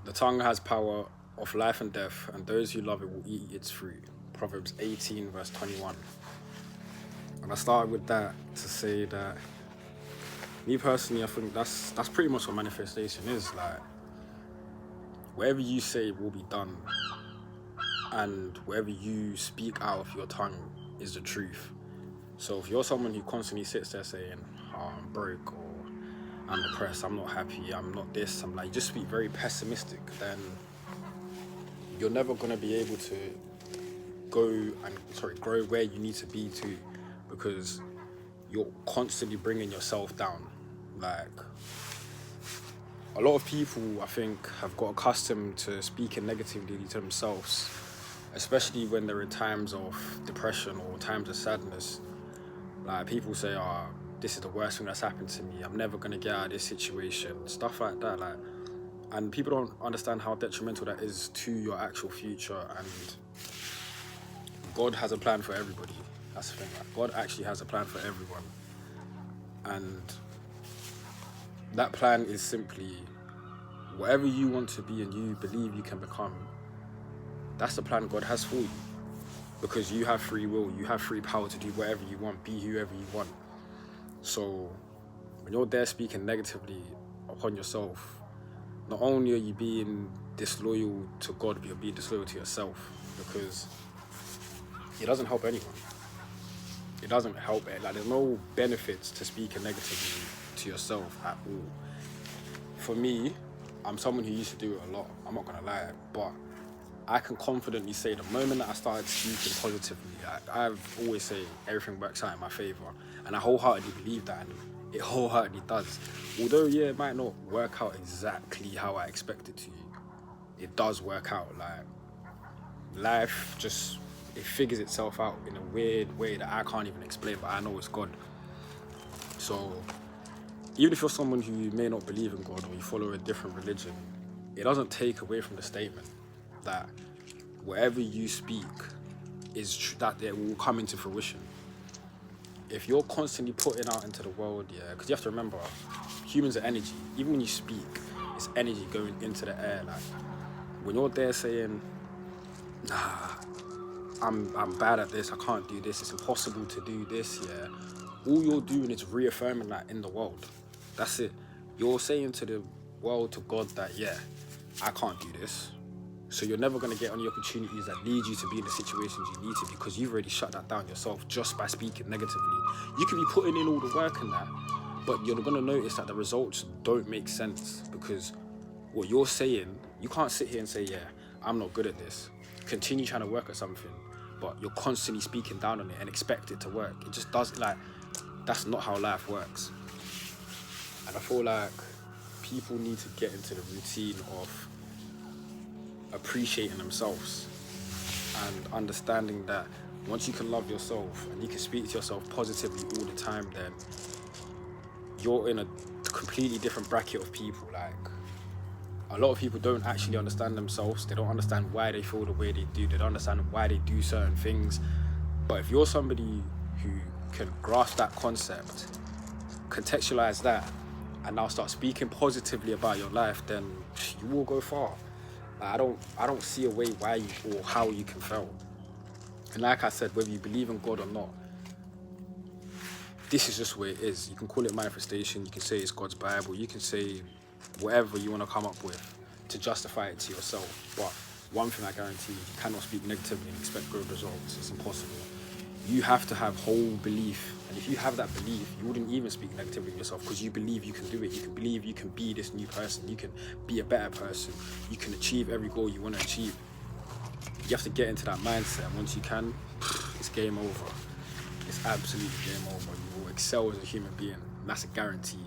The tongue has power of life and death, and those who love it will eat its fruit. Proverbs 18, verse 21. And I started with that to say that, me personally, I think that's pretty much what manifestation is. Like, whatever you say will be done, and whatever you speak out of your tongue is the truth. So if you're someone who constantly sits there saying, oh, I'm broke, or I'm depressed, I'm not happy, I'm not this, I'm like, you just speak very pessimistic, then you're never going to be able to grow where you need to be to, because you're constantly bringing yourself down. Like, a lot of people, I think, have got accustomed to speaking negatively to themselves, especially when they're in times of depression or times of sadness. Like, people say, oh, this is the worst thing that's happened to me, I'm never going to get out of this situation, stuff like that. Like, and people don't understand how detrimental that is to your actual future. And God has a plan for everybody. That's the thing. Like, God actually has a plan for everyone. And that plan is simply whatever you want to be and you believe you can become. That's the plan God has for you. Because you have free will, you have free power to do whatever you want, be whoever you want. So when you're there speaking negatively upon yourself, not only are you being disloyal to God, but you're being disloyal to yourself, because it doesn't help anyone. It doesn't help it. Like, there's no benefits to speaking negatively to yourself at all. For me, I'm someone who used to do it a lot, I'm not gonna lie, but I can confidently say the moment that I started speaking positively, I've always say everything works out in my favor, and I wholeheartedly believe that, and it wholeheartedly does. Although, yeah, it might not work out exactly how I expect it to, it does work out. Like, life just, it figures itself out in a weird way that I can't even explain, but I know it's God. So even if you're someone who may not believe in God, or you follow a different religion, it doesn't take away from the statement that whatever you speak is that it will come into fruition. If you're constantly putting out into the world, yeah, because you have to remember, humans are energy. Even when you speak, it's energy going into the air. Like, when you're there saying, nah, I'm bad at this, I can't do this, it's impossible to do this, yeah, all you're doing is reaffirming that in the world. That's it. You're saying to the world, to God, that, yeah, I can't do this. So you're never going to get any opportunities that lead you to be in the situations you need to, because you've already shut that down yourself just by speaking negatively. You could be putting in all the work in that, but you're going to notice that the results don't make sense, because what you're saying, you can't sit here and say, yeah, I'm not good at this. Continue trying to work at something, but you're constantly speaking down on it and expect it to work. It just doesn't, like, that's not how life works. And I feel like people need to get into the routine of appreciating themselves and understanding that once you can love yourself and you can speak to yourself positively all the time, then you're in a completely different bracket of people. Like, a lot of people don't actually understand themselves. They don't understand why they feel the way they do. They don't understand why they do certain things. But if you're somebody who can grasp that concept, contextualize that, and now start speaking positively about your life, then you will go far. I don't see a way why you, or how you can fail. And like I said, whether you believe in God or not, this is just where it is. You can call it manifestation, you can say it's God's Bible, you can say whatever you want to come up with to justify it to yourself. But one thing I guarantee, you cannot speak negatively and expect good results. It's impossible. You have to have whole belief. And if you have that belief, you wouldn't even speak negatively of yourself, because you believe you can do it. You can believe you can be this new person. You can be a better person. You can achieve every goal you want to achieve. You have to get into that mindset. Once you can, it's game over. It's absolutely game over. You will excel as a human being. And that's a guarantee.